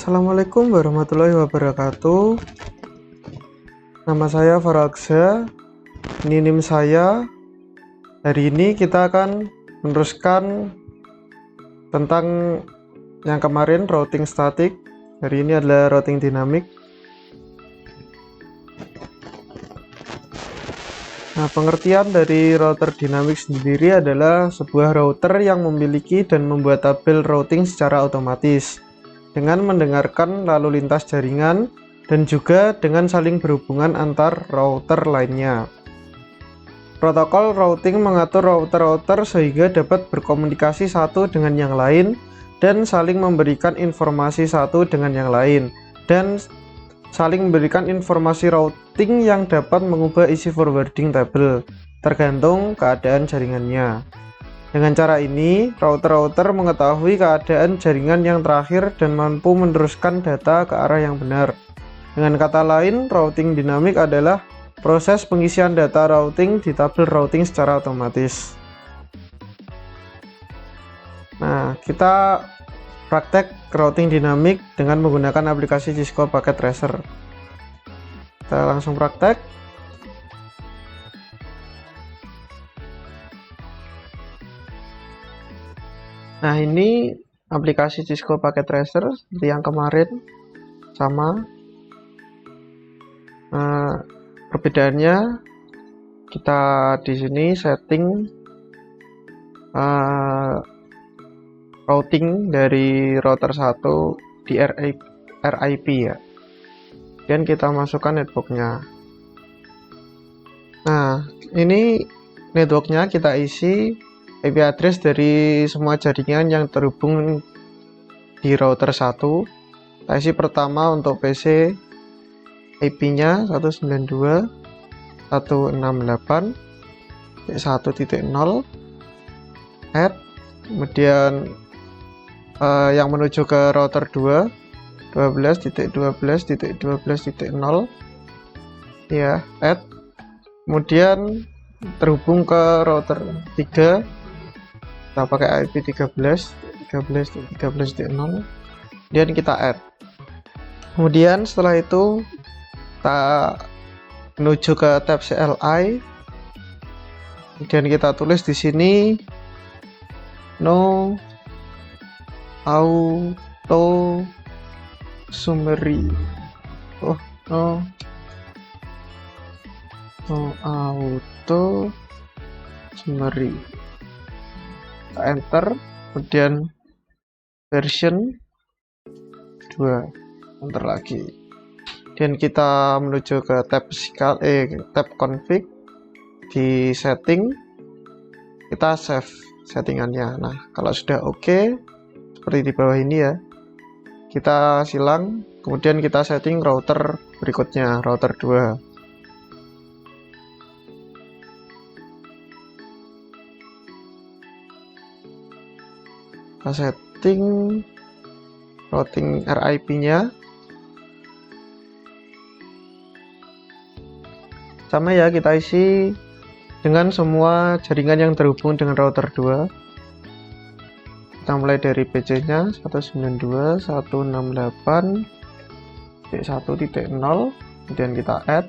Assalamualaikum warahmatullahi wabarakatuh. Nama saya Farakza, ini NIM saya. Hari ini kita akan meneruskan tentang yang kemarin, routing statik. Hari ini adalah routing dinamik. Nah, pengertian dari router dinamik sendiri adalah sebuah router yang memiliki dan membuat tabel routing secara otomatis dengan mendengarkan lalu lintas jaringan dan juga dengan saling berhubungan antar router lainnya. Protokol routing mengatur router-router sehingga dapat berkomunikasi satu dengan yang lain dan saling memberikan informasi satu dengan yang lain, dan saling memberikan informasi routing yang dapat mengubah isi forwarding table tergantung keadaan jaringannya. Dengan cara ini, router-router mengetahui keadaan jaringan yang terakhir dan mampu meneruskan data ke arah yang benar. Dengan kata lain, routing dinamik adalah proses pengisian data routing di tabel routing secara otomatis. Nah, kita praktek routing dinamik dengan menggunakan aplikasi Cisco Packet Tracer. Kita langsung praktek. Nah, ini aplikasi Cisco Packet Tracer seperti yang kemarin, sama. Perbedaannya, kita di sini setting routing dari router 1 di RIP ya, dan kita masukkan networknya. Nah, ini networknya kita isi IP address dari semua jaringan yang terhubung di router 1. Kita isi pertama untuk PC, IP-nya 192.168.1.0, add, kemudian yang menuju ke router 2, 12.12.12.0, ya, add, kemudian terhubung ke router 3, kita pakai IP 13.13.13.0, dan kita add. Kemudian setelah itu kita menuju ke tab CLI, dan kita tulis di sini no auto summary. No auto summary. Kita enter, kemudian version 2, enter lagi, dan kita menuju ke tab config. Di setting kita save settingannya. Nah, kalau sudah oke, seperti di bawah ini ya, kita silang, kemudian kita setting router berikutnya, router 2. Kita setting routing RIP-nya sama ya, kita isi dengan semua jaringan yang terhubung dengan router 2. Kita mulai dari PC-nya 192.168.1.0, kemudian kita add,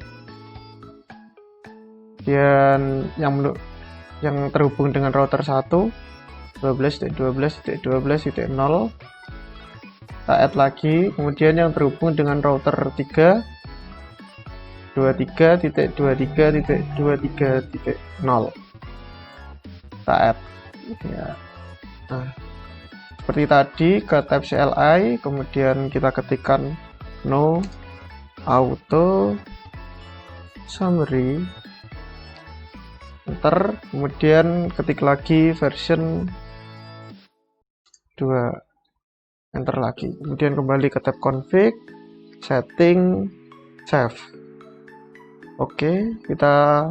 dan yang terhubung dengan router 1 12.12.12.0, kita add lagi, kemudian yang terhubung dengan router 3 23.23.23.0, kita add ya. Nah, seperti tadi, ke tab CLI, kemudian kita ketikkan no auto summary, enter, kemudian ketik lagi version 2, enter lagi, kemudian kembali ke tab config, setting, save. Oke, kita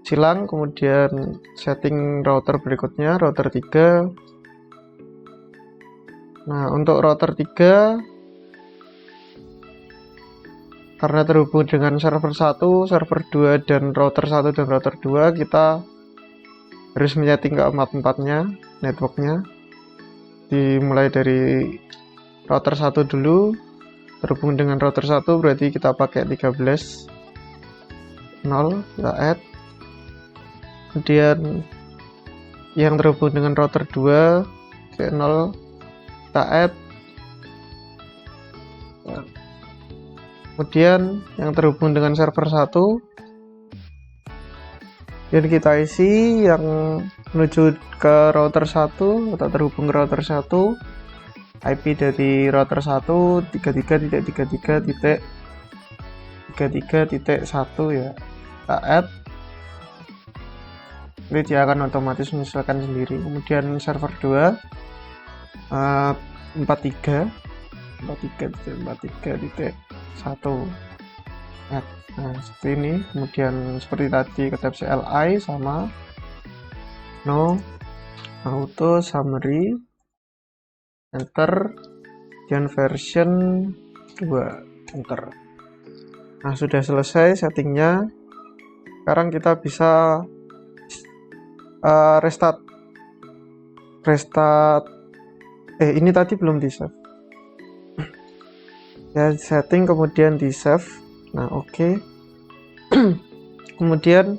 silang, kemudian setting router berikutnya, router 3. Nah, untuk router 3, karena terhubung dengan server 1, server 2, dan router 1 dan router 2, kita harus menyeting keempat-empatnya networknya, dimulai dari router 1 dulu. Terhubung dengan router 1 berarti kita pakai 13 0, kita add. Kemudian yang terhubung dengan router 2 ke 0, kita add. Kemudian yang terhubung dengan server 1 dan kita isi yang menuju ke router 1 atau terhubung ke router 1, IP dari router 1 33.33.33.1 ya, kita add. Jadi dia akan otomatis menyesuaikan sendiri. Kemudian server 2 43.43.1 add. Nah, seperti ini. Kemudian seperti tadi kita CLI sama no auto summary, enter, dan version 2, enter. Nah, sudah selesai settingnya. Sekarang kita bisa restart. Ini tadi belum di save ya, setting kemudian di save. Nah, oke. Kemudian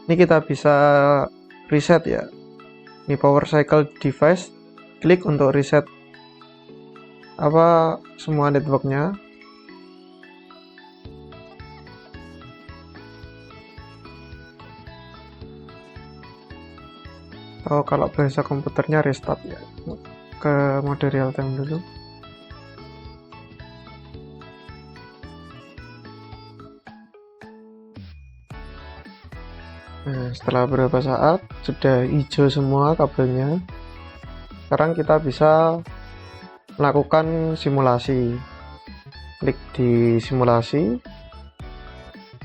ini kita bisa reset ya, ini power cycle device, klik untuk reset semua networknya. Atau kalau bahasa komputernya restart ya, ke mode real time dulu. Nah, setelah beberapa saat sudah hijau semua kabelnya. Sekarang kita bisa melakukan simulasi. Klik di simulasi,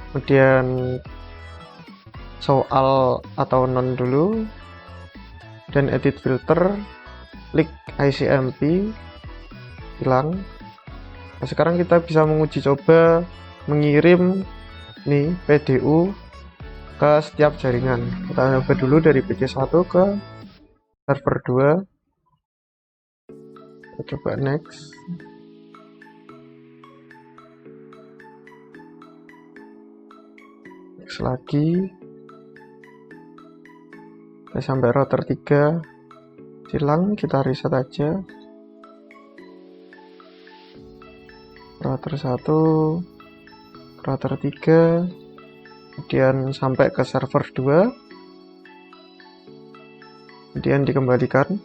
kemudian show all atau none dulu, dan edit filter, klik ICMP, hilang. Nah, sekarang kita bisa menguji coba mengirim nih PDU ke setiap jaringan. Kita coba dulu dari PC1 ke server 2. Kita coba next. Next lagi. Kita sampai router 3. Hilang, kita reset aja. Router 1, router 3. Kemudian sampai ke server 2, kemudian dikembalikan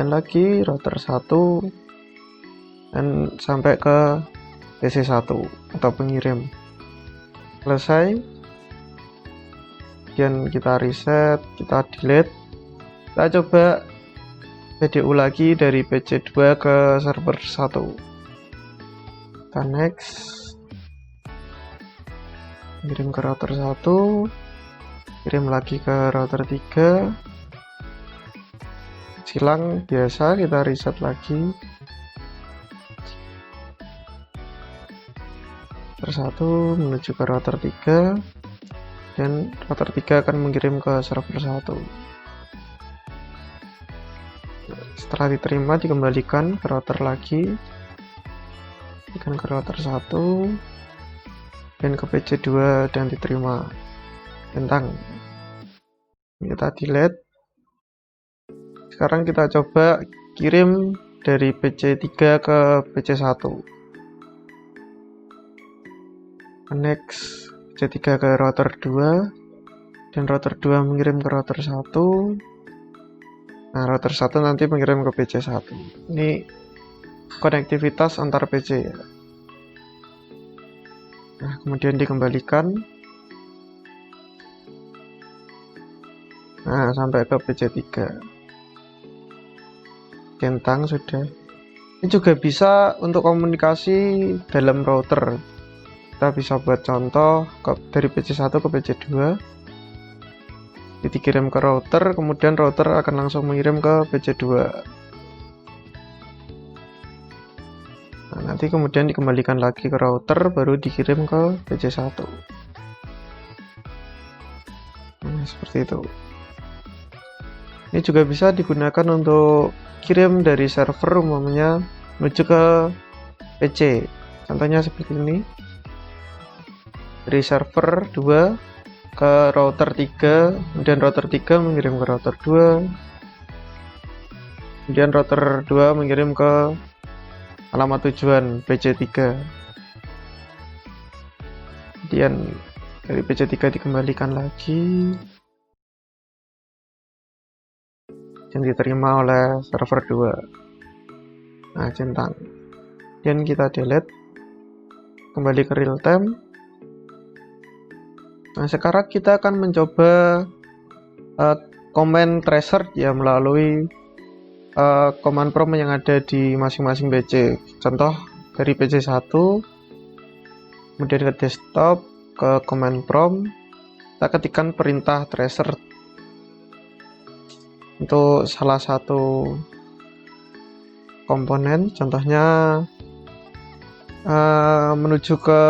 lagi router 1 dan sampai ke PC1 atau pengirim. Selesai. Kemudian kita reset, kita delete. Kita coba PDU lagi dari PC2 ke server 1. Kita next. Kirim ke router 1, kirim lagi ke router 3, silang biasa, kita reset lagi. Router 1 menuju ke router 3, dan router 3 akan mengirim ke server 1. Setelah diterima, dikembalikan ke router lagi, dikembalikan ke router 1 dan ke PC2 dan diterima. Tentang kita delete. Sekarang kita coba kirim dari PC3 ke PC1. Next, PC3 ke router 2 dan router 2 mengirim ke router 1. Nah, router 1 nanti mengirim ke PC1. Ini konektivitas antar PC ya. Nah, kemudian dikembalikan. Nah, sampai ke PC3. Centang sudah. Ini juga bisa untuk komunikasi dalam router. Kita bisa buat contoh dari PC1 ke PC2. Dikirim ke router, kemudian router akan langsung mengirim ke PC2. Nah, nanti kemudian dikembalikan lagi ke router, baru dikirim ke PC1. Nah, seperti itu. Ini juga bisa digunakan untuk kirim dari server umumnya menuju ke PC. Contohnya seperti ini. Dari server 2 ke router 3, kemudian router 3 mengirim ke router 2, kemudian router 2 mengirim ke alamat tujuan PC3. Kemudian dari PC3 dikembalikan lagi dan diterima oleh server 2. Nah, centang. Dan kita delete, kembali ke real time. Nah, sekarang kita akan mencoba command tracer ya melalui command prompt yang ada di masing-masing PC. Contoh dari PC1, kemudian ke desktop, ke command prompt, kita ketikkan perintah tracer untuk salah satu komponen, contohnya menuju ke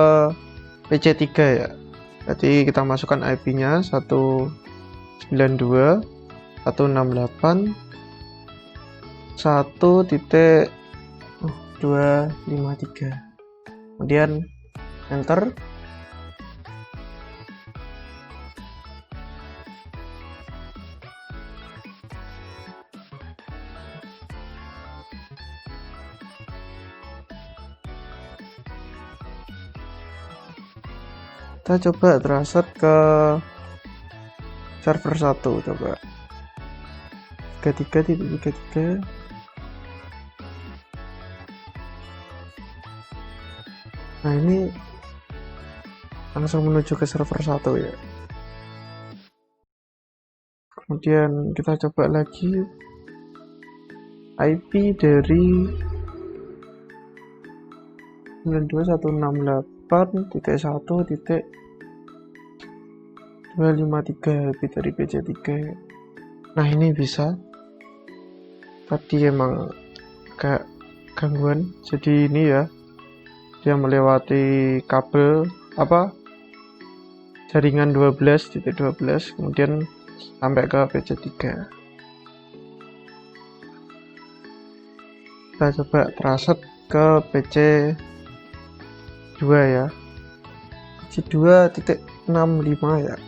PC3 ya. Jadi kita masukkan IP-nya 192.168.1.253. Kemudian enter. Kita coba tracer ke server 1, coba 33.33. Nah, ini langsung menuju ke server 1 ya. Kemudian kita coba lagi IP dari 92.168.1.253 IP dari PC3. Nah, ini bisa. Tadi emang agak gangguan. Jadi ini ya, dia melewati kabel jaringan 12.12, kemudian sampai ke PC3. Kita coba tracer ke PC2 ya, PC2.65 ya.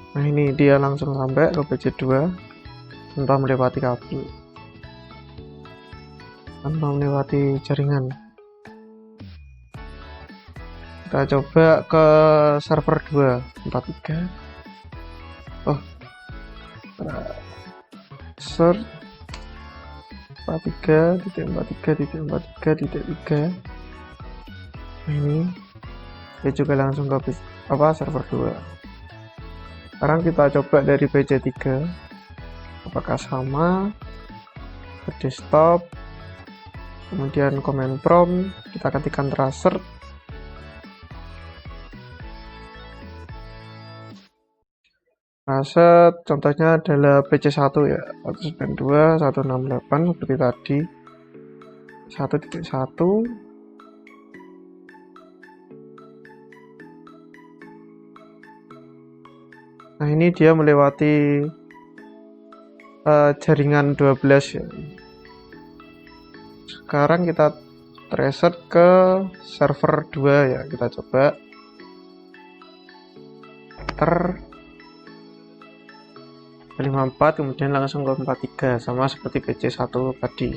Nah, ini dia langsung sampai ke PC2 tanpa melewati kabel, tanpa melewati jaringan. Kita coba ke server 2 43. Search 43.43.43.3. Nah, ini dia juga langsung ke server 2. Sekarang kita coba dari PC3, apakah sama. Ke desktop, kemudian command prompt, kita ketikkan tracer. Tracer contohnya adalah PC1 ya, 192.168 seperti tadi, 1.1. Nah, ini dia melewati jaringan 12 ya. Sekarang kita tracer ke server 2 ya, kita coba enter 54, kemudian langsung ke 43, sama seperti PC1 tadi.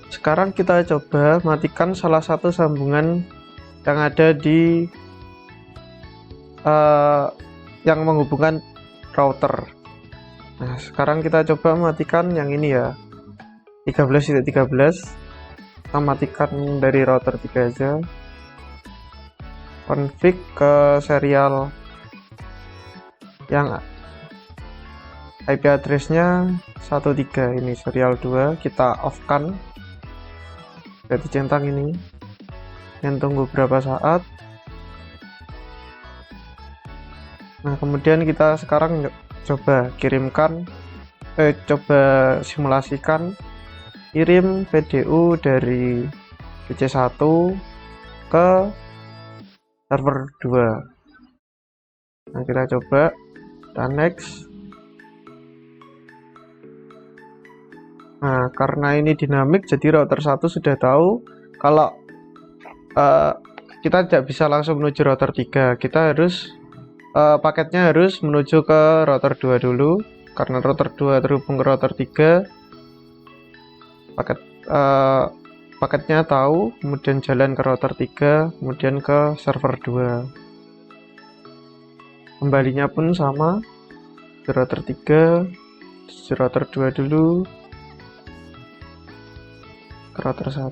Sekarang kita coba matikan salah satu sambungan yang ada di yang menghubungkan router. Nah, sekarang kita coba matikan yang ini ya, 13.13. Kita matikan dari router 3 aja. Config ke serial yang IP address-nya 13, ini serial 2, kita off kan. Jadi centang ini, dan tunggu beberapa saat. Nah, kemudian kita sekarang coba simulasikan kirim PDU dari PC1 ke server 2. Nah, kita coba, kita next. Nah, karena ini dinamik, jadi router 1 sudah tahu kalau kita tidak bisa langsung menuju router 3. Kita harus paketnya harus menuju ke router 2 dulu. Karena router 2 terhubung ke router 3, paketnya tahu, kemudian jalan ke router 3, kemudian ke server 2. Kembalinya pun sama, di router 3, di router 2 dulu, ke router 1,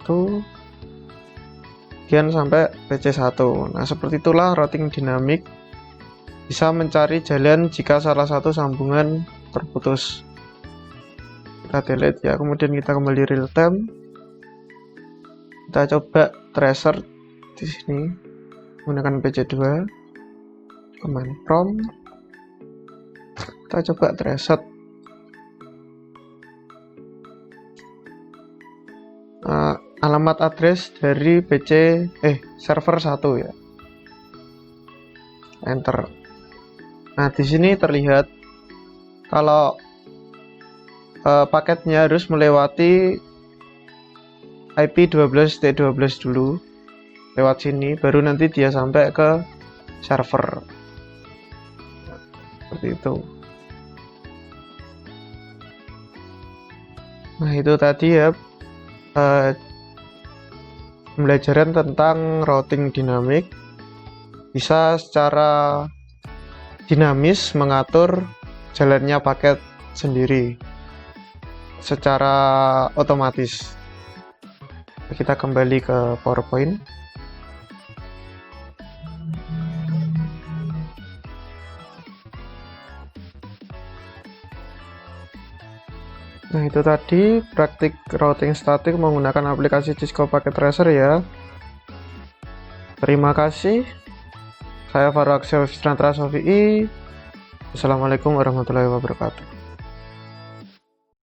kemudian sampai PC1. Nah, seperti itulah routing dinamik, bisa mencari jalan jika salah satu sambungan terputus. Kita delete ya, kemudian kita kembali real time. Kita coba tracer di sini menggunakan PC2, command prompt. Kita coba tracer alamat address dari server 1 ya. Enter. Nah, di sini terlihat kalau paketnya harus melewati IP 12.12 dulu, lewat sini baru nanti dia sampai ke server. Seperti itu. Nah, itu tadi ya pembelajaran tentang routing dinamik. Bisa secara dinamis mengatur jalannya paket sendiri secara otomatis. Kita kembali ke PowerPoint. Nah, itu tadi praktik routing statik menggunakan aplikasi Cisco Packet Tracer ya. Terima kasih. Saya Faru Aksya Assalamualaikum warahmatullahi wabarakatuh.